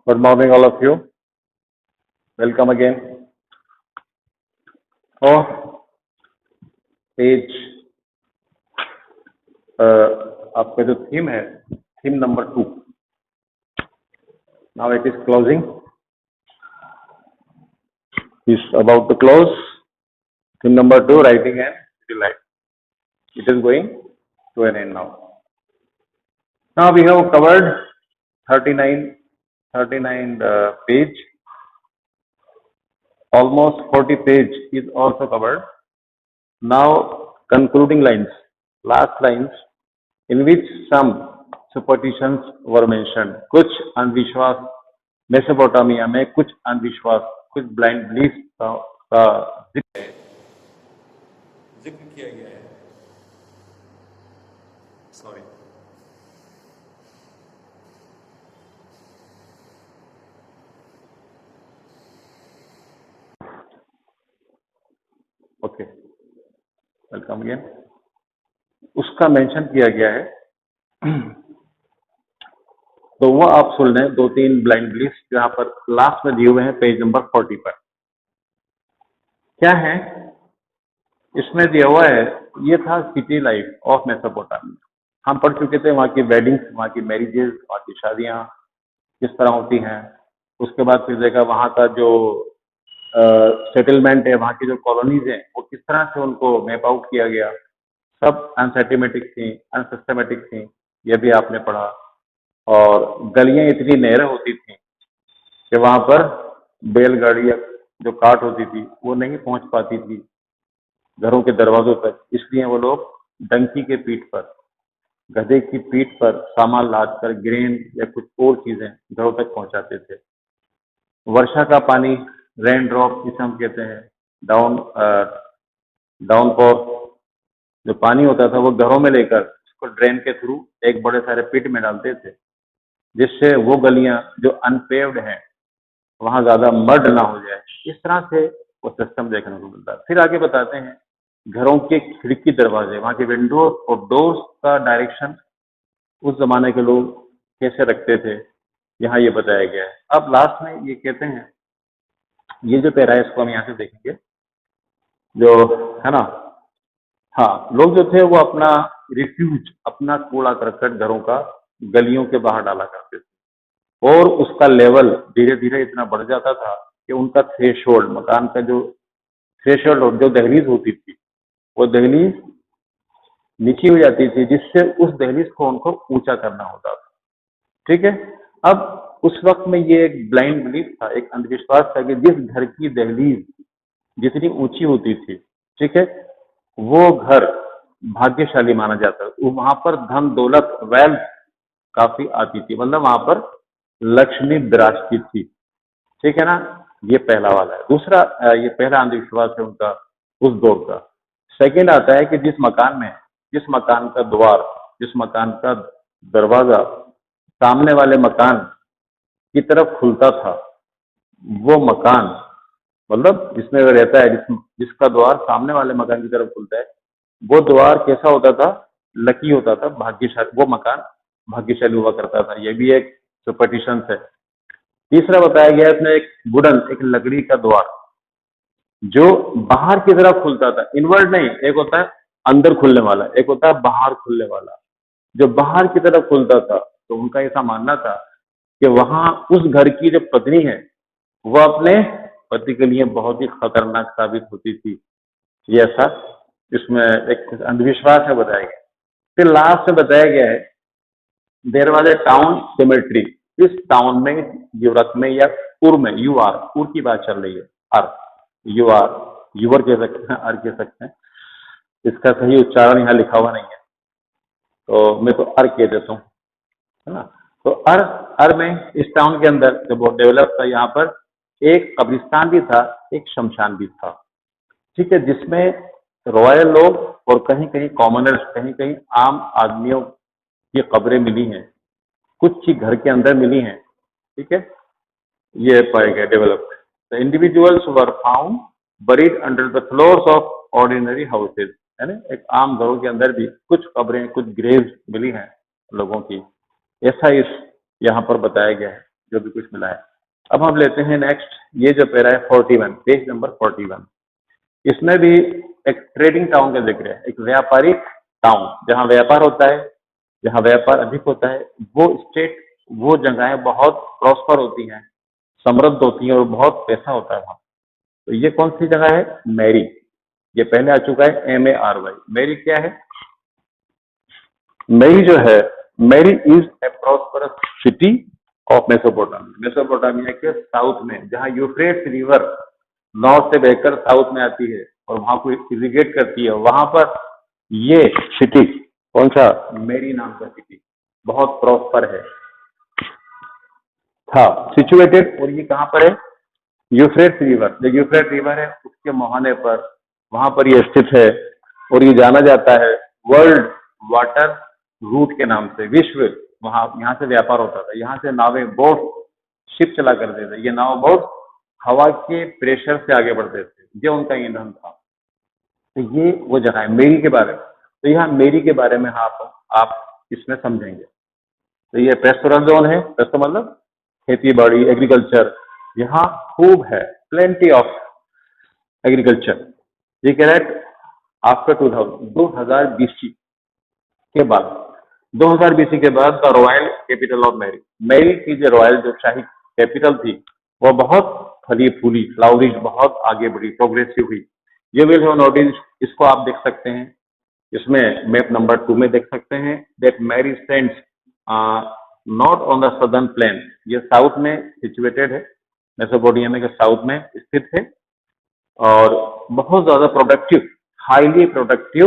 Good morning, all of you. Welcome again. Oh, page आपका जो theme है, theme number 2. Now it is closing. Is about to close. Theme number 2, writing and city life. It is going to an end now. Now we have covered 39 page. Almost 40 page is also covered. Now concluding lines, last lines, in which some superstitions were mentioned. कुछ अंधविश्वास Mesopotamia में, कुछ अंधविश्वास, कुछ blind belief का जिक्र किया गया है. Sorry, okay, welcome again. उसका मेंशन किया गया है, तो वो आप सुन लें. 2-3 ब्लाइंड बिलीफ यहाँ पर लास्ट में दिए हुए हैं पेज नंबर 40 पर. क्या है इसमें दिया हुआ है? ये था सिटी लाइफ ऑफ मेसोपोटामिया. हम पढ़ चुके थे वहाँ की वेडिंग्स, वहाँ की मैरिजेस, वहाँ की शादियाँ किस तरह होती हैं. उसके बाद फिर देखा वहाँ का जो सेटलमेंट है, वहाँ की जो कॉलोनीज हैं, वो किस तरह से उनको मैप आउट किया गया. सब अनसिस्टेमेटिक थी, अनसिस्टेमेटिक थी, ये भी आपने पढ़ा. और गलियां इतनी नहरें होती थी कि वहां पर बैलगाड़ियां जो काट होती थी वो नहीं पहुंच पाती थी घरों के दरवाजों तक. इसलिए वो लोग डंकी के पीठ पर, गधे की पीठ पर सामान लाद कर ग्रेन या कुछ और चीजें घरों तक पहुंचाते थे. वर्षा का पानी, रेन ड्रॉप जिसे हम कहते हैं, डाउनपोर जो पानी होता था वो घरों में लेकर उसको ड्रेन के थ्रू एक बड़े सारे पिट में डालते थे, जिससे वो गलियां जो अनपेव्ड हैं वहां ज्यादा मड ना हो जाए. इस तरह से वो सिस्टम देखने को मिलता है. फिर आगे बताते हैं घरों के खिड़की दरवाजे, वहां के विंडोज और डोर्स का डायरेक्शन उस जमाने के लोग कैसे रखते थे, यहाँ ये बताया गया है. अब लास्ट में ये कहते हैं, ये जो पैरा है इसको हम यहाँ से देखेंगे, जो है ना. हाँ, लोग जो थे वो अपना रिफ्यूज, अपना कूड़ा करकट घरों का गलियों के बाहर डाला करते थे, और उसका लेवल धीरे धीरे इतना बढ़ जाता था कि उनका थ्रेशोल्ड, मकान का जो थ्रेशोल्ड और जो दहलीज होती थी वो दहलीज नीची हो जाती थी, जिससे उस दहलीज को उनको ऊंचा करना होता था. ठीक है. अब उस वक्त में ये एक ब्लाइंड बिलीफ था, एक अंधविश्वास था कि जिस घर की दहलीज जितनी ऊंची होती थी, ठीक है, वो घर भाग्यशाली माना जाता है. वहां पर धन दौलत, वेल्थ काफी आती थी, मतलब वहां पर लक्ष्मी विराजती थी. ठीक है ना. ये पहला वाला है. दूसरा, ये पहला अंधविश्वास है उनका उस दौर का. सेकंड आता है कि जिस मकान का द्वार, जिस मकान का दरवाजा सामने वाले मकान की तरफ खुलता था, वो मकान, मतलब जिसमें वो रहता है, जिसका द्वार सामने वाले मकान की तरफ खुलता है, वो द्वार कैसा होता था? लकी होता था, भाग्यशाली, वो मकान भाग्यशाली हुआ करता था. ये भी एक सुपरस्टिशन है. तीसरा बताया गया है इसमें एक वुडन, एक लकड़ी का द्वार जो बाहर की तरफ खुलता था, इनवर्ड नहीं. एक होता है अंदर खुलने वाला, एक होता है बाहर खुलने वाला. जो बाहर की तरफ खुलता था, तो उनका ऐसा मानना था कि वहां उस घर की जो पत्नी है वो अपने पति के लिए बहुत ही खतरनाक साबित होती थी. ये ऐसा इसमें एक अंधविश्वास है बताया गया. फिर लास्ट में बताया गया है there was a town symmetry. इस टाउन में, यूरोप में या उर में, उर की बात चल रही है. यूवर कह सकते हैं, अर कह सकते हैं. इसका सही उच्चारण यहाँ लिखा हुआ नहीं है, तो मैं तो अर कह देता हूँ, है ना. तो अर में, इस टाउन के अंदर जब वो डेवलप था, यहाँ पर एक कब्रिस्तान भी था, एक शमशान भी था. ठीक है. जिसमें रॉयल लोग और कहीं कहीं कॉमनर्स, कहीं कहीं आम आदमियों की कब्रें मिली हैं, कुछ ही घर के अंदर मिली हैं. ठीक है. ये पाए गए develop. The individuals were found buried under the floors of ordinary houses. है ना. एक आम घरों के अंदर भी कुछ कब्रें, कुछ ग्रेव्स मिली हैं लोगों की. ऐसा इस यहाँ पर बताया गया है, जो भी कुछ मिला है। अब हम लेते हैं नेक्स्ट, ये जो पैरा है 41, पेज नंबर 41। इसमें भी एक ट्रेडिंग टाउन का जिक्र है, एक व्यापारिक टाउन, जहाँ व्यापार होता है, जहाँ व्यापार अधिक होता है, वो स्टेट, वो जगहें बहुत प्रॉस्पर होती हैं, समृद्ध होती हैं और बहुत पैसा होता है वहाँ। तो ये कौन सी जगह है? मैरी। ये पहले आ चुका है, MARY। मैरी क्या है? मैरी जो है, Mari is a prosperous city of Mesopotamia. Mesopotamia के साउथ में, जहाँ यूफ्रेट्स रिवर नॉर्थ से बहकर साउथ में आती है और वहां को इरिगेट करती है, वहां पर ये सिटी, कौन सा? मैरी नाम का सिटी बहुत प्रॉस्पर है, था सिचुएटेड। और ये कहाँ पर है? यूफ्रेट्स रिवर, जो यूफ्रेट रिवर है उसके मुहाने पर, वहां पर ये स्थित है। और ये जाना जाता है वर्ल्ड वाटर रूट के नाम से, विश्व, वहां, यहाँ से व्यापार होता था, यहाँ से नावें, बोट, शिप चला करते थे। ये नाव बोट हवा के प्रेशर से आगे बढ़ते थे, ये उनका ईंधन था। तो ये वो जगह है मैरी के बारे में। तो यहाँ मैरी के बारे में आप इसमें समझेंगे। तो ये पेस्टोरल जोन है, पेस्टो मतलब खेती बाड़ी, एग्रीकल्चर, यहाँ खूब है, प्लेंटी ऑफ एग्रीकल्चर। ये कह रहा है आफ्टर 2000 BC के बाद, 2000 BC के बाद the royal capital of Mari, Mari की जो रॉयल, जो शाही कैपिटल थी, वो बहुत फली फूली, फ्लावरिश, बहुत आगे बढ़ी, प्रोग्रेसिव हुई। ये विल हैव नोटिस, इसको आप देख सकते हैं, इसमें मैप नंबर 2 में देख सकते हैं, that Mari stands not on the southern plain. ये साउथ में सिचुएटेड है, मेसोपोटामिया के साउथ में स्थित है, और बहुत ज्यादा productive, highly productive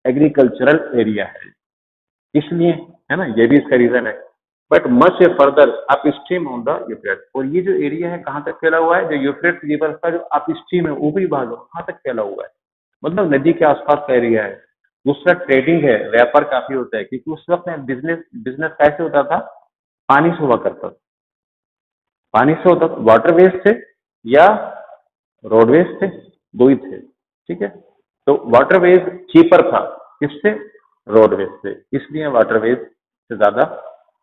agricultural area है, इसलिए, है ना, ये भी इसका रीजन है। But much further up stream on the Euphrates. और ये जो एरिया है कहाँ तक फैला हुआ है? जो यूफ्रेट रिवर का जो अप स्ट्रीम है, ऊपरी भाग है, कहाँ तक फैला हुआ है? मतलब नदी के आसपास का एरिया है। दूसरा ट्रेडिंग है, व्यापार काफी होता है, क्योंकि उस वक्त में बिजनेस बिजनेस कैसे होता था? पानी से हुआ करता था, पानी से होता था, वाटरवेज थे या रोडवेज थे, दो ही थे, ठीक है। तो वाटरवेज चीपर था, किससे? रोडवेज से, इसलिए वाटरवेज से ज्यादा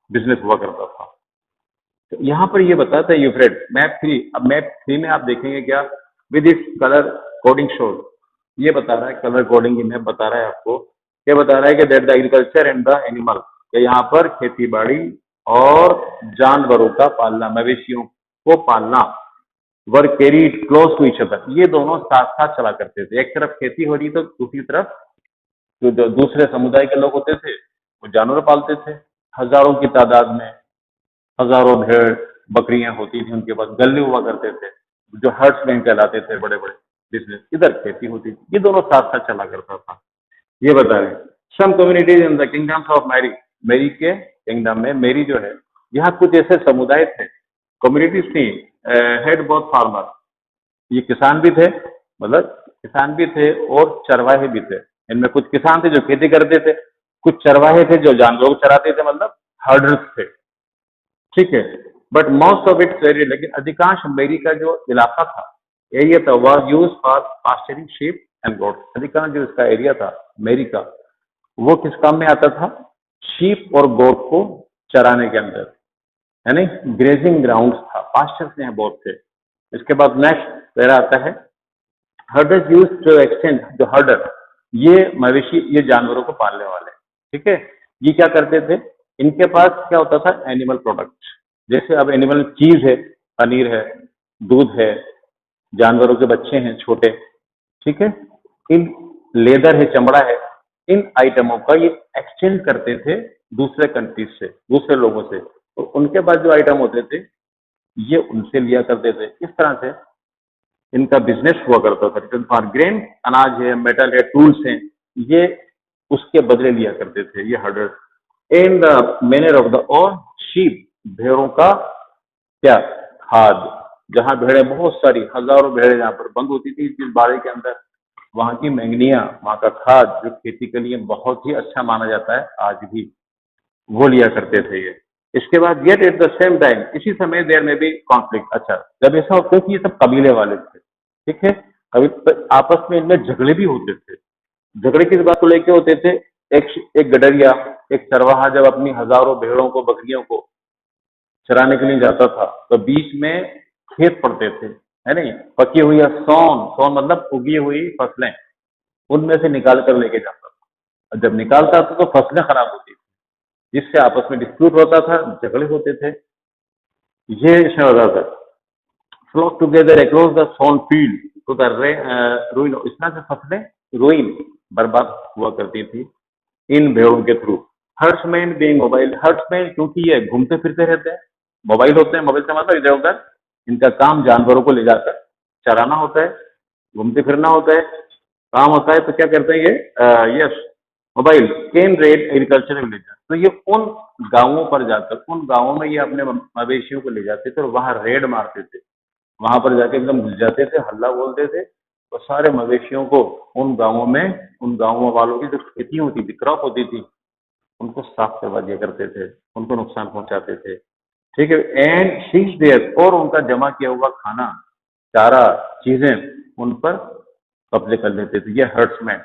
बिजनेस हुआ करता था। तो यहाँ पर ये बताता है यूफ्रेट, मैप 3। अब मैप 3 में आप देखेंगे क्या? With its colour coding shows, ये बता रहा है, कलर कोडिंग की मैप बता रहा है आपको, क्या बता रहा है कि that the agriculture and the animal, यहाँ पर खेती बाड़ी और जानवरों का पालना, मवेशियों को पालना, were carried close to each other, ये दोनों साथ साथ चला करते थे। एक तरफ खेती हो रही तो दूसरी तरफ जो दूसरे समुदाय के लोग होते थे वो जानवर पालते थे, हजारों की तादाद में, हजारों भेड़ बकरियां होती थी उनके पास, गले हुआ करते थे, जो हर्ट्समैन कहलाते थे, बड़े बड़े बिजनेस, इधर खेती होती थी, ये दोनों साथ साथ चला करता था। ये बता रहे some communities in the kingdoms of Mari, Mari के किंगडम में, मैरी जो है, यहाँ कुछ ऐसे समुदाय थे, कम्युनिटीज थी, हेड बोथ फार्मर, ये किसान भी थे, मतलब किसान भी थे और चरवाहे भी थे। इनमें कुछ किसान थे जो खेती करते थे, कुछ चरवाहे थे जो जानवरों को चराते थे, मतलब हर्डर्स थे, ठीक है। But most of its very, लेकिन अधिकांश मैरी का जो इलाका था, एरिया था, वह यूज फॉर पास्चरिंग शीप एंड गोट। अधिकांश जो इसका एरिया था मैरी का, वो किस काम में आता था? शीप और गोट को चराने के अंदर, यानी ग्रेजिंग ग्राउंड था, पास्चर्स यहाँ बहुत थे। इसके बाद नेक्स्ट पैरा आता है, हर्डर्स यूज टू एक्सटेंड, जो हर्डर, ये मवेशी, ये जानवरों को पालने वाले, ठीक है, ये क्या करते थे? इनके पास क्या होता था? एनिमल प्रोडक्ट, जैसे अब एनिमल चीज है, पनीर है, दूध है, जानवरों के बच्चे हैं छोटे, ठीक है, इन लेदर है, चमड़ा है, इन आइटमों का ये एक्सचेंज करते थे दूसरे कंट्रीज से, दूसरे लोगों से। तो उनके पास जो आइटम होते थे ये उनसे लिया करते थे। इस तरह से इनका बिजनेस हुआ करता था। रिटर्न फॉर ग्रेन, अनाज है, मेटल है, टूल्स हैं, ये उसके बदले लिया करते थे ये herders. In the manner of the और शीप, भेड़ों का क्या? खाद, जहां भेड़ें बहुत सारी, हजारों भेड़ें जहां पर बंद होती थी इस बाड़े के अंदर, वहां की मैंगनिया, वहां का खाद, जो खेती के लिए बहुत ही अच्छा माना जाता है आज भी, वो लिया करते थे ये। इसके बाद yet at the same time, इसी समय देर में भी कॉन्फ्लिक्ट। अच्छा, जब ऐसा होता है कि ये सब कबीले वाले थे, ठीक है, कभी आपस में इनमें झगड़े भी होते थे। झगड़े किस बात को लेके होते थे? एक गडरिया, एक चरवाहा जब अपनी हजारों भेड़ों को, बकरियों को चराने के लिए जाता था तो बीच में खेत पड़ते थे, है नहीं, पकी हुई या सौन, सौन मतलब उगी हुई फसलें, उनमें से निकाल कर लेके जाता था। और जब निकालता था तो फसलें खराब होती थी, जिससे आपस में डिस्प्यूट होता था, झगड़े होते थे। ये इसमें होता था, flock together across the sown field to the ruin, इस तरह से फसलें रुइन, बर्बाद हुआ करती थी इन भेड़ों के through. Herdsmen being mobile, herdsmen क्योंकि ये घूमते फिरते रहते हैं, मोबाइल होते हैं, मोबाइल से मतलब इधर उधर, इनका काम जानवरों को ले जाकर चराना होता है, घूमते फिरना होता है, काम होता है। तो क्या करते हैं ये, yes, mobile can red agriculture village, तो ये उन गांवों पर जाकर, उन गांवों में ये अपने मवेशियों को ले जाते थे और वहां रेड मारते थे, वहां पर जाके एकदम घुस जाते थे, हल्ला बोलते थे और सारे मवेशियों को उन गांवों में, उन गांवों वालों की जो खेती होती थी, क्रॉप होती थी, उनको साफ करवा दिया करते थे, उनको नुकसान पहुंचाते थे। ठीक है, एंड सीज देयर, और उनका जमा किया हुआ खाना, चारा, चीजें उन पर कब्जे कर लेते थे, ये हर्ट्समैन।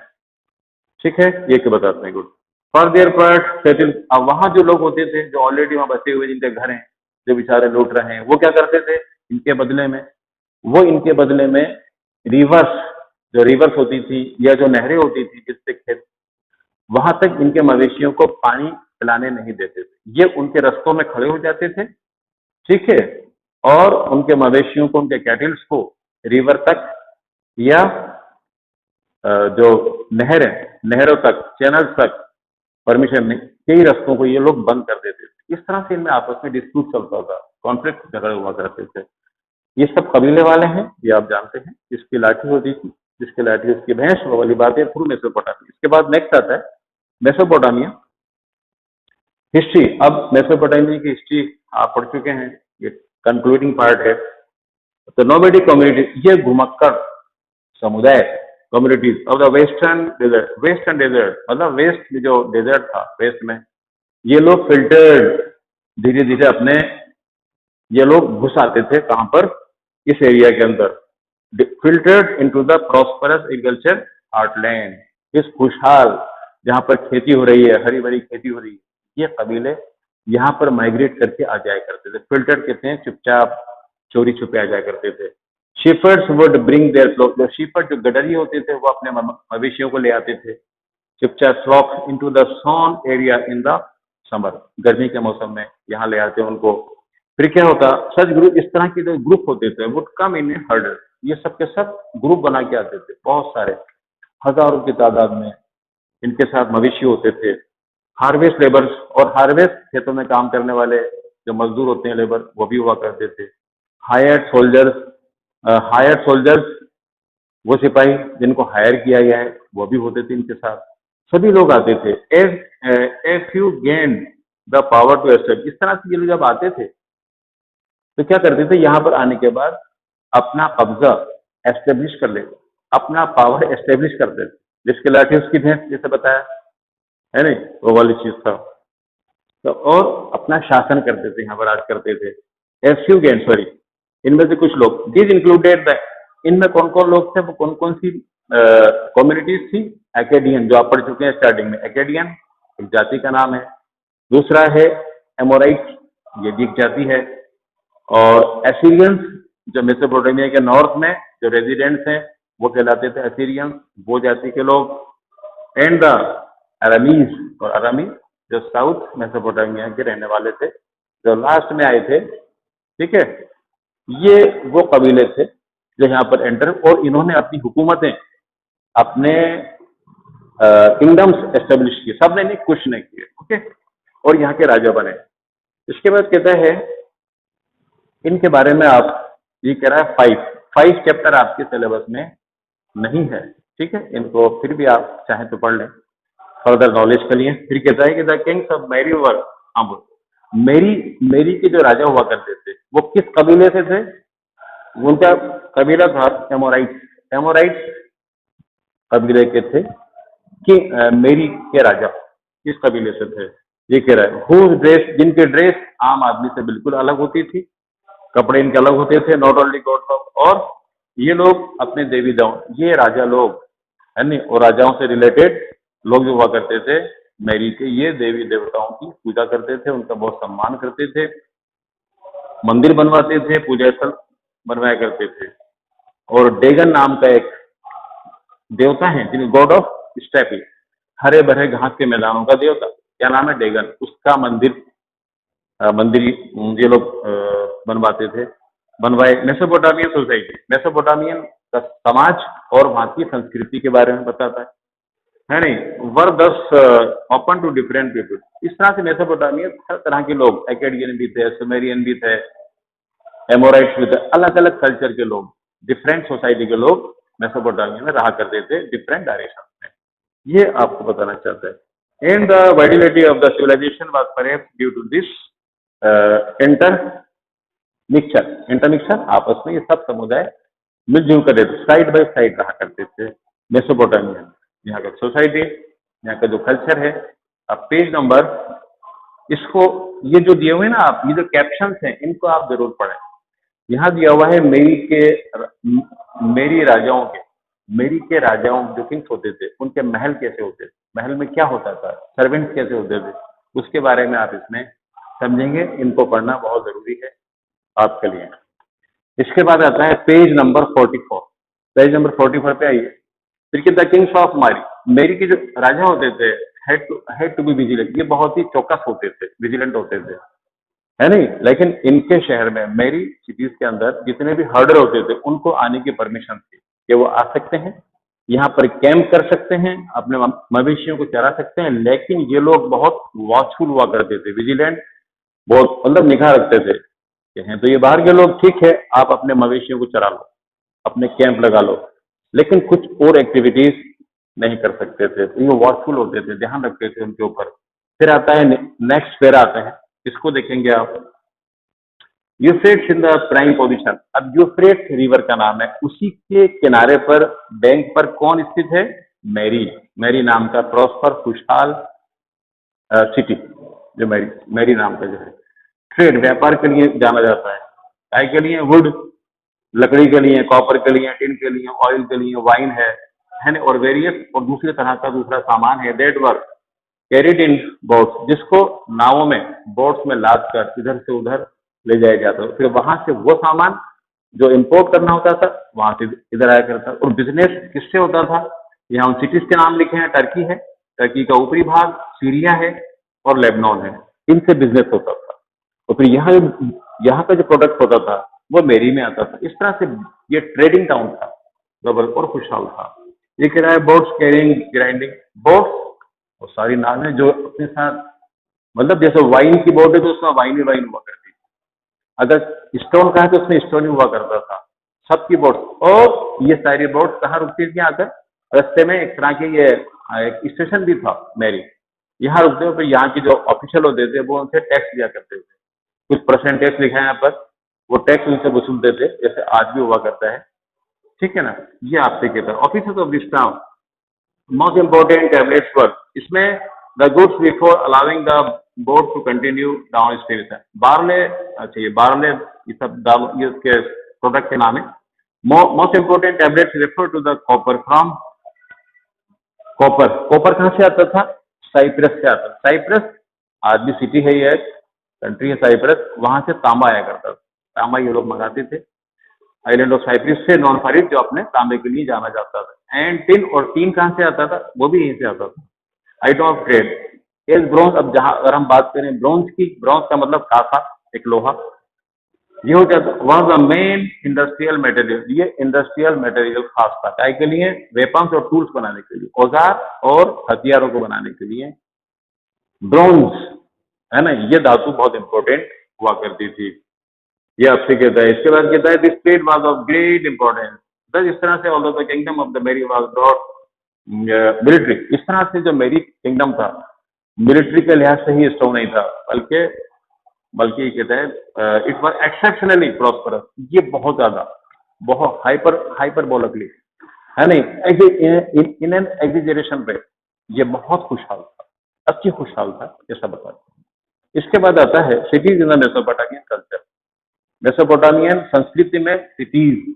ठीक है, ये क्या बताते हैं, good. For their part settle, अब वहां जो लोग होते थे, जो ऑलरेडी वहां बसे हुए, जिनके घर हैं, जो बेचारे लूट रहे हैं, वो क्या करते थे इनके बदले में, वो इनके बदले में रिवर्स, जो रिवर्स होती थी या जो नहरें होती थी जिससे खेत, वहां तक इनके मवेशियों को पानी पिलाने नहीं देते थे, ये उनके रास्तों में खड़े हो जाते थे। ठीक है, और उनके मवेशियों को, उनके कैटल्स को रिवर तक या जो नहर है, नहरों तक, चैनल तक परमिशन नहीं, कई रास्तों को ये लोग बंद कर देते थे। इस तरह से इनमें आपस में डिस्प्यूट चलता था, कॉन्फ्लिक्ट झगड़े हुआ करते थे। ये सब कबीले वाले हैं, ये आप जानते हैं। इसकी लाठी होती थी, जिसकी लाठी उसकी भैंस, वो वाली बात है, थ्रू मेसोपोटामिया। इसके बाद नेक्स्ट आता है मेसोपोटामिया हिस्ट्री। अब मेसोपोटामिया की हिस्ट्री आप पढ़ चुके हैं, ये कंक्लूडिंग पार्ट है। तो नोमैडिक कम्युनिटी, ये घुमक्कड़ समुदाय, communities of the western desert, western desert मतलब वेस्ट में जो डेजर्ट था, वेस्ट में ये लोग फिल्टर्ड, धीरे धीरे अपने, ये लोग घुस आते थे कहां पर, इस एरिया के अंदर, filtered into the prosperous agriculture heartland, इस खुशहाल जहां पर खेती हो रही है, हरी भरी खेती हो रही है, ये कबीले यहाँ पर माइग्रेट करके आ जाया करते थे। फिल्टर्ड कहते हैं चुपचाप, चोरी छुपे आ जाया करते थे। शीफर्ड्स वुड ब्रिंग देयर फ्लॉक, जो शीफर्ड, जो गडरी होते थे, वो अपने मवेशियों को ले आते थे चुपचाप, flock into the sown area in the summer, गर्मी के मौसम में यहाँ ले आते उनको। फिर क्या होता, सच ग्रुप, इस तरह के जो ग्रुप होते थे वुड कम इन हर्ड, ये सब के सब ग्रुप बना के आते थे, बहुत सारे, हजारों की तादाद में इनके साथ मवेशी होते थे। हार्वेस्ट लेबर्स, और हार्वेस्ट खेतों में काम करने वाले जो मजदूर होते हैं, लेबर, वो भी हुआ करते थे। हायर्ड सोल्जर्स, हायर्ड सोल्जर्स वो सिपाही जिनको हायर किया गया है, वो भी होते थे इनके साथ, सभी लोग आते थे। If you gain the power to establish, इस तरह से ये लोग जब आते थे तो क्या करते थे, यहाँ पर आने के बाद अपना कब्जा एस्टेब्लिश कर लेते, अपना पावर एस्टेब्लिश करते थे, जिसके लाठी उसकी भैंस, जैसे बताया है नहीं, वो वाली चीज था। तो और अपना शासन करते थे, यहाँ पर राज करते थे। एफ यू गेन, सॉरी, इनमें से कुछ लोग, दिस इंक्लूडेड द, इनमें कौन कौन लोग थे, वो कौन कौन सी कम्युनिटीज थी, एकेडियन, जो आप पढ़ चुके हैं स्टार्टिंग में, एकेडियन एक जाति का नाम है। दूसरा है एमोराइट, ये भी एक जाति है। और एसीरियंस, जो मेसोपोटामिया के नॉर्थ में जो रेजिडेंट्स हैं वो कहलाते थे एसीरियंस, वो जाति के लोग। एंड द अरामीज, और अरामी जो साउथ मेसोपोटामिया के रहने वाले थे, जो लास्ट में आए थे। ठीक है, ये वो कबीले थे जो यहाँ पर एंटर, और इन्होंने अपनी हुकूमतें, अपने किंगडम्स एस्टेब्लिश किए, सबने नहीं, कुछ ने किए। ओके, और यहाँ के राजा बने। इसके बाद कहता है इनके बारे में, आप ये कह रहा है 5 चैप्टर आपके सिलेबस में नहीं है। ठीक है, इनको फिर भी आप चाहें तो पढ़ लें फर्दर नॉलेज के लिए। फिर कहता है कि द किंग्स ऑफ मेरी वर, अब मेरी के जो राजा हुआ करते थे वो किस कबीले से थे, उनका कबीला था एमोराइट। एमोराइट कबीले के थे कि मेरी के राजा किस कबीले से थे, ये कह रहा है। हुज ड्रेस, जिनके ड्रेस आम आदमी से बिल्कुल अलग होती थी, कपड़े इनके अलग होते थे, नॉट ओनली गॉड्स ऑफ, और ये लोग अपने देवी देवों, ये राजा लोग है नहीं, और राजाओं से रिलेटेड लोग जो हुआ करते थे मेरी के, ये देवी देवताओं की पूजा करते थे, उनका बहुत सम्मान करते थे। मंदिर बनवाते थे, पूजा स्थल बनवाया करते थे। और डेगन नाम का एक देवता है, जिन्हें गॉड ऑफ स्टेपी, हरे भरे घास के मैदानों का देवता, क्या नाम है, डेगन, उसका मंदिर ये लोग बनवाते थे, बनवाए। मेसोपोटामियन सोसाइटी, मेसोपोटामियन का समाज और वहां की संस्कृति के बारे में बताता है नहीं, वर दस ओपन टू डिफरेंट पीपल। इस तरह से मेसोपोटामियन हर तरह के लोग, एक्केडियन भी थे, सुमेरियन भी थे, एमोराइट्स भी थे, अलग अलग कल्चर के लोग, डिफरेंट सोसाइटी के लोग मेसोपोटामिया में रहा करते थे, डिफरेंट डायरेक्शन में। ये आपको बताना चाहता है। And the vitality of the civilization was perhaps due to this intermixture, आपस में ये सब समुदाय मिलजुल कर रहते, साइड बाय साइड रहा करते थे। मेसोपोटामिया, यहाँ का सोसाइटी, यहाँ का जो कल्चर है। अब पेज नंबर, इसको ये जो दिए हुए ना आप, ये जो कैप्शंस हैं, इनको आप जरूर पढ़ें। यहाँ दिया हुआ है मेरी के राजाओं जो किंग्स होते थे, उनके महल कैसे होते थे, महल में क्या होता था, सर्वेंट्स कैसे होते थे, उसके बारे में आप इसमें समझेंगे। इनको पढ़ना बहुत जरूरी है आपके लिए। इसके बाद आता है पेज नंबर 44। पेज नंबर 44 पे आइए। फिर द किंग्स ऑफ मेरी के जो राजा होते थे, हैड टू बी विजिलेंट, ये बहुत ही चौकस होते थे, विजिलेंट होते थे, है नहीं। लेकिन इनके शहर में, मेरी सिटीज के अंदर जितने भी हर्डर होते थे, उनको आने की परमिशन थी कि वो आ सकते हैं, यहाँ पर कैंप कर सकते हैं, अपने मवेशियों को चरा सकते हैं। लेकिन ये लोग बहुत वॉचफुल हुआ करते थे, विजिलेंट, बहुत मतलब निगाह रखते थे कि हैं तो ये बाहर के लोग, ठीक है, आप अपने मवेशियों को चरा लो, अपने कैंप लगा लो, लेकिन कुछ और एक्टिविटीज नहीं कर सकते थे। तो ये वॉचफुल होते थे, ध्यान रखते थे उनके ऊपर। फिर आता है नेक्स्ट पैरा आता है, इसको देखेंगे आप। Euphrates in the prime position. अब यूफ्रेट रिवर का नाम है, उसी के किनारे पर, बैंक पर कौन स्थित है, मैरी नाम का प्रॉस्पर, खुशहाल सिटी, जो मैरी नाम का जो है। ट्रेड, व्यापार के लिए जाना जाता है। काय के लिए, वुड, लकड़ी के लिए, कॉपर के लिए, टिन के लिए, ऑयल के लिए, वाइन है ना, और वेरियस और दूसरे तरह का दूसरा सामान है। That were carried in boats, जिसको नावों में, बोट्स में लाद कर इधर से उधर ले जाया जाता है। फिर वहां से वो सामान जो इंपोर्ट करना होता था, वहां से इधर आया करता। और बिजनेस किससे होता था, यहाँ उन सिटीज के नाम लिखे हैं। टर्की है, टर्की का ऊपरी भाग, सीरिया है और लेबनान है, इनसे बिजनेस होता था। और फिर यहाँ का जो प्रोडक्ट होता था वो मेरी में आता था। इस तरह से ये ट्रेडिंग टाउन था, प्रबल और खुशहाल था। ये कह रहा है बोट्स कैरिंग ग्राइंडिंग, बोट्स और सारी नावें जो अपने साथ, मतलब जैसे वाइन की बोट है तो उसमें वाइन ही वाइन हुआ करती थी, अगर स्टोन का है तो उसमें स्टोन ही हुआ करता था, सबकी बोट्स। और ये सारी बोट्स कहाँ रुकती थी, आकर रास्ते में एक तरह के ये एक स्टेशन भी था मेरी, यहाँ रुकते हुए। फिर यहाँ की जो ऑफिशियल होते थे वो उनसे टैक्स लिया करते थे, कुछ परसेंटेज लिखा है यहाँ पर, वो टैक्स उनसे वसूलते थे, जैसे आज भी हुआ करता है, ठीक है ना। ये आपसे कहता है officers of this town, most important tablets work, इसमें the goods before allowing the boat to continue down stream. Barley, अच्छा ये बारले, ये सब ये उसके प्रोडक्ट के नाम है। Most important tablets refer to the copper from, copper कहाँ से आता था, साइप्रस से आता था। साइप्रस आज भी सिटी है, ये कंट्री है साइप्रस, वहां से तांबा आया करता था, तांबा ये लोग मंगाते थे आइलैंड ऑफ साइप्रस से, नॉन फारिड, जो अपने तांबे के लिए जाना जाता था। एंड टिन, और टीन कहाँ से आता था, वो भी यहीं से आता था। Item of trade as bronze. अब जहां अगर हम बात करें ब्रॉन्ज की, ब्रॉन्ज का मतलब कासा, एक लोहा, ये हो जाता was the main industrial material. ये इंडस्ट्रियल मटेरियल खास था काय के लिए, वेपन्स और टूल्स बनाने के लिए, औजार और हथियारों को बनाने के लिए ब्रॉन्ज, है ना, ये धातु बहुत इंपॉर्टेंट हुआ करती थी। ये आपसे कहता है। इसके बाद कहता है this trade was of great importance. बस इस तरह से although the kingdom of the मेरी वाज ब्रॉट मिलिट्री, इस तरह से जो मेरी किंगडम था, मिलिट्री के लिहाज से ही स्ट्रॉन्ग नहीं था, बल्कि कहता है इट वाज एक्सेप्शनली प्रॉस्परस। ये बहुत ज्यादा, बहुत हाइपरबोलिकली, है नहीं, इन एन एग्जेजरेशन पे, ये बहुत खुशहाल था, अच्छी खुशहाल था, ऐसा बताते हैं। इसके बाद आता है cities in the Mesopotamian culture. Mesopotamian संस्कृति में सिटीज,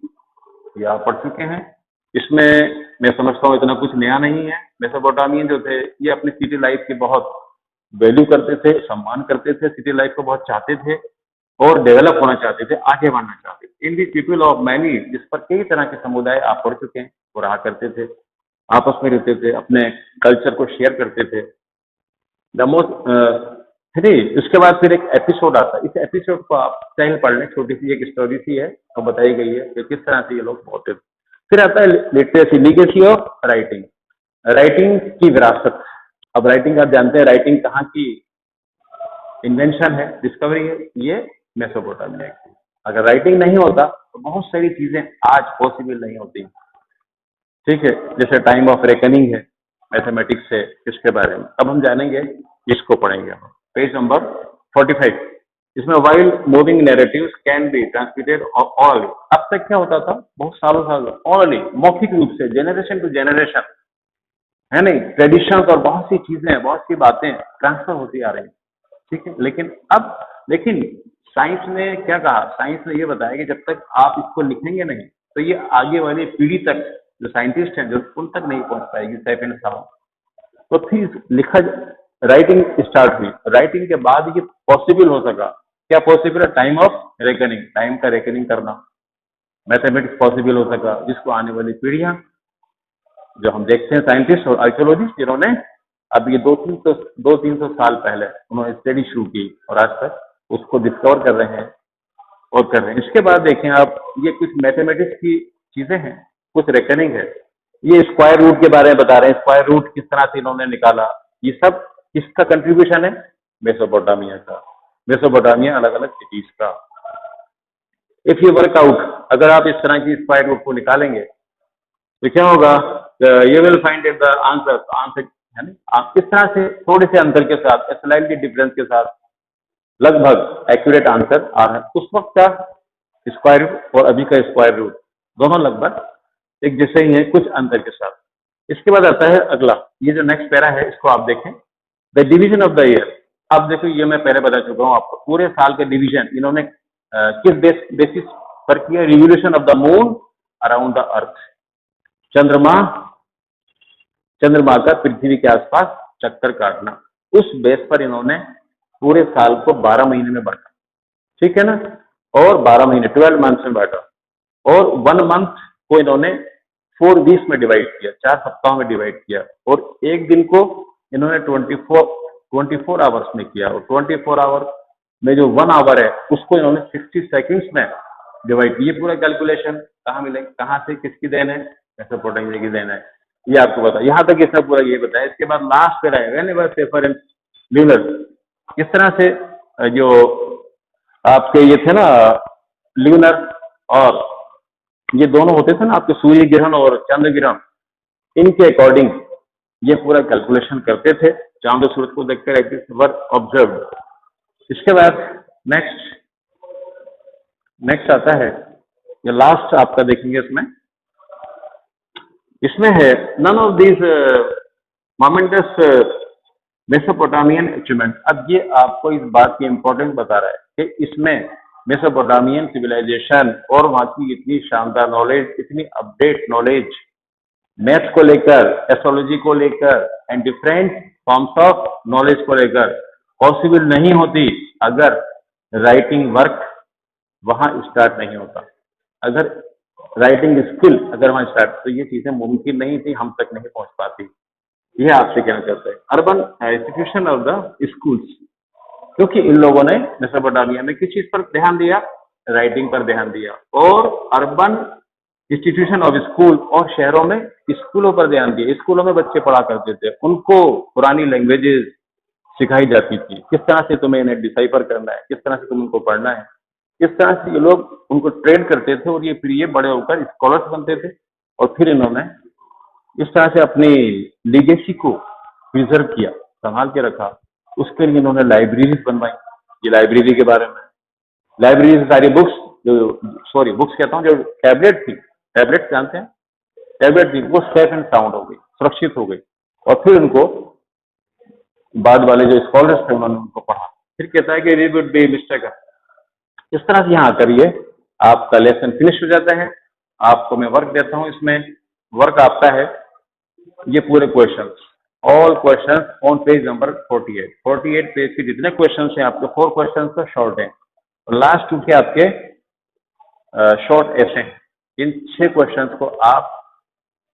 ये आप पढ़ चुके हैं, इसमें मैं समझता हूँ इतना कुछ नया नहीं है। मेसोपोटामियन जो थे, ये अपनी सिटी लाइफ की बहुत वैल्यू करते थे, सम्मान करते थे, सिटी लाइफ को बहुत चाहते थे। और डेवलप होना चाहते थे, आगे बढ़ना चाहते थे। इन दी पीपल ऑफ मैनी, जिस पर कई तरह के समुदाय आप पढ़ चुके हैं, वो रहा करते थे, आपस में रहते थे, अपने कल्चर को शेयर करते थे। द मोस्ट थ्री, उसके बाद फिर एक एपिसोड आता है। इस एपिसोड को आप चाहे पढ़ लें, छोटी सी एक स्टोरी सी है तो बताई गई है कि किस तरह से ये लोग होते थे। फिर आता है literacy, legacy of writing, writing की विरासत। अब राइटिंग आप जानते हैं, राइटिंग कहाँ की इन्वेंशन है, डिस्कवरी है, ये मेसोपोटामिया की। अगर राइटिंग नहीं होता तो बहुत सारी चीजें आज पॉसिबल नहीं होती। ठीक है, जैसे टाइम ऑफ रेकनिंग है, मैथमेटिक्स है, इसके बारे में अब हम जानेंगे, इसको पढ़ेंगे हम। पेज नंबर 45, इसमें wild moving narratives can be transmitted hourly. अब तक क्या होता था, बहुत सालों साल ऑरली, मौखिक रूप से, जेनरेशन टू जेनरेशन, है नहीं, ट्रेडिशंस और बहुत सी चीजें, बहुत सी बातें ट्रांसफर होती आ रही हैं। ठीक है, लेकिन साइंस ने क्या कहा, साइंस ने ये बताया कि जब तक आप इसको लिखेंगे नहीं तो ये आगे वाली पीढ़ी तक, जो साइंटिस्ट हैं, जो उन तक नहीं पहुंच पाएगी, सेकंड साउंड। तो फिर लिखा, राइटिंग स्टार्ट हुई, राइटिंग के बाद ये पॉसिबल हो सका। क्या पॉसिबल है? टाइम ऑफ रेकनिंग, टाइम का रेकनिंग करना, मैथमेटिक्स पॉसिबल हो सका, जिसको आने वाली पीढ़ियां, जो हम देखते हैं साइंटिस्ट और आर्कियोलॉजिस्ट, जिन्होंने अब ये 200-300 साल पहले उन्होंने स्टडी शुरू की और आज तक उसको डिस्कवर कर रहे हैं और कर रहे हैं। इसके बाद देखें आप, ये कुछ मैथमेटिक्स की चीजें हैं, कुछ रेकनिंग है, ये स्क्वायर रूट के बारे में बता रहे हैं, स्क्वायर रूट किस तरह से इन्होंने निकाला, ये सब किसका कंट्रीब्यूशन है? मेसोपोटामिया का, मेसोपोटामिया अलग अलग सिटीज का। इफ यू वर्क आउट, अगर आप इस तरह की स्क्वायर रूट को निकालेंगे तो क्या होगा? You will find it the answer, answer है ना, आप किस तरह से थोड़े से अंतर के साथ, स्लाइटली डिफरेंस के साथ लगभग एक्यूरेट आंसर आ रहा है। उस वक्त का स्क्वायर रूट और अभी का स्क्वायर रूट दोनों लगभग एक जैसे ही है, कुछ अंतर के साथ। इसके बाद आता है अगला, ये जो नेक्स्ट पैरा है, इसको आप देखें, the division of the year. अब देखो, ये मैं पहले बता चुका हूँ आपको, पूरे साल के डिवीजन इन्होंने किस बेसिस पर किया? Revolution of the moon around the earth, चंद्रमा का पृथ्वी के आसपास चक्कर काटना, उस बेस पर इन्होंने पूरे साल को 12 महीने में बांटा। ठीक है ना, और 12 महीने 12 मंथ्स में बांटा, और 1 मंथ को इन्होंने 4 वीक्स में डिवाइड किया, 4 सप्ताहों में डिवाइड किया, और एक दिन को इन्होंने 24 आवर्स में किया, और 24 आवर में जो 1 आवर है उसको इन्होंने 60 सेकंड्स में डिवाइड किया। ये पूरा कैलकुलेशन कहाँ मिले, कहाँ से, किसकी देन है? मेसोपोटामिया की देन है, ये आपको पता। यहाँ तक इसने पूरा ये बताया। इसके बाद लास्ट पे रहेगा व्हेनेवर सेफर एंड ल्यूनर, किस तरह से जो आपके ये थे ना ल्यूनर, और ये दोनों होते थे ना आपके सूर्य ग्रहण और चंद्र ग्रहण, इनके अकॉर्डिंग ये पूरा कैलकुलेशन करते थे, चांद और सूरज को देखकर एक वर ऑब्जर्व। इसके बाद नेक्स्ट आता है, ये लास्ट आपका देखेंगे, इसमें है none of this momentous Mesopotamian achievement. अब ये आपको इस बात की इंपॉर्टेंस बता रहा है कि इसमें मेसोपोटामियन सिविलाइजेशन और वहां की इतनी शानदार नॉलेज, इतनी अपडेट नॉलेज, मैथ को लेकर, एस्ट्रोलॉजी को लेकर and different forms of knowledge को लेकर पॉसिबल नहीं होती अगर राइटिंग वर्क वहां स्टार्ट नहीं होता। अगर राइटिंग स्किल अगर वहां स्टार्ट, तो ये चीजें मुमकिन नहीं थी, हम तक नहीं पहुंच पाती। यह आपसे कहना चाहते हैं। Urban institution of the schools, क्योंकि इन लोगों ने मेसोपोटामिया में किस चीज पर ध्यान दिया? राइटिंग पर ध्यान दिया। और अर्बन इंस्टीट्यूशन ऑफ स्कूल, और शहरों में स्कूलों पर ध्यान दिया। स्कूलों में बच्चे पढ़ा करते थे, उनको पुरानी लैंग्वेजेस सिखाई जाती थी, किस तरह से तुम्हें इन्हें डिसाइफर करना है, किस तरह से तुम उनको पढ़ना है, किस तरह से ये लोग उनको ट्रेन करते थे, और ये फिर ये बड़े होकर स्कॉलर्स बनते थे। और फिर इन्होंने इस तरह से अपनी लीगेसी को प्रिजर्व किया, संभाल के रखा। उसके लिए इन्होंने लाइब्रेरीज बनवाई। ये लाइब्रेरी के बारे में, लाइब्रेरी से सारी बुक्स, बुक्स कहता हूँ, जो टैबलेट थी, टैबलेट जानते हैं, टैबलेट थी, वो सेफ एंड साउंड हो गई, सुरक्षित हो गई। और फिर उनको बाद वाले जो स्कॉलर्स थे उन्होंने उनको पढ़ा। फिर कहता है कि रीड वुड बी मिस्टेक। इस तरह से यहाँ करिए, आपका लेसन फिनिश हो जाता है। आपको मैं वर्क देता हूँ, इसमें वर्क आपका है ये पूरे question, all question on page number 48 page के जितने क्वेश्चन हैं आपके, 4 क्वेश्चन तो शॉर्ट हैं और लास्ट 2 थे आपके शॉर्ट एसे। इन 6 क्वेश्चंस को आप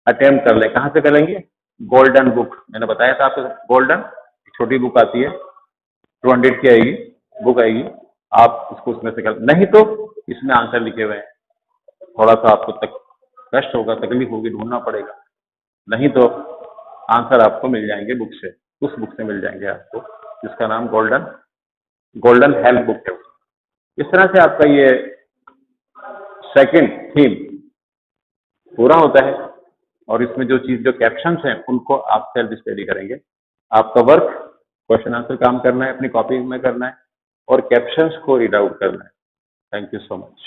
अटेम्प्ट कर लें। कहाँ से करेंगे? गोल्डन बुक, मैंने बताया था आपको, गोल्डन छोटी बुक आती है, 200 की आएगी, बुक आएगी, आप इसको उसमें से कर, नहीं तो इसमें आंसर लिखे हुए हैं। थोड़ा सा आपको कष्ट होगा, तकलीफ होगी, ढूंढना पड़ेगा, नहीं तो आंसर आपको मिल जाएंगे बुक से, उस बुक से मिल जाएंगे आपको, जिसका नाम गोल्डन हेल्प बुक है। इस तरह से आपका ये सेकंड थीम पूरा होता है। और इसमें जो कैप्शंस हैं उनको आप सेल्फ स्टडी करेंगे। आपका वर्क क्वेश्चन आंसर काम करना है, अपनी कॉपी में करना है और कैप्शंस को रीड आउट करना है। Thank you so much.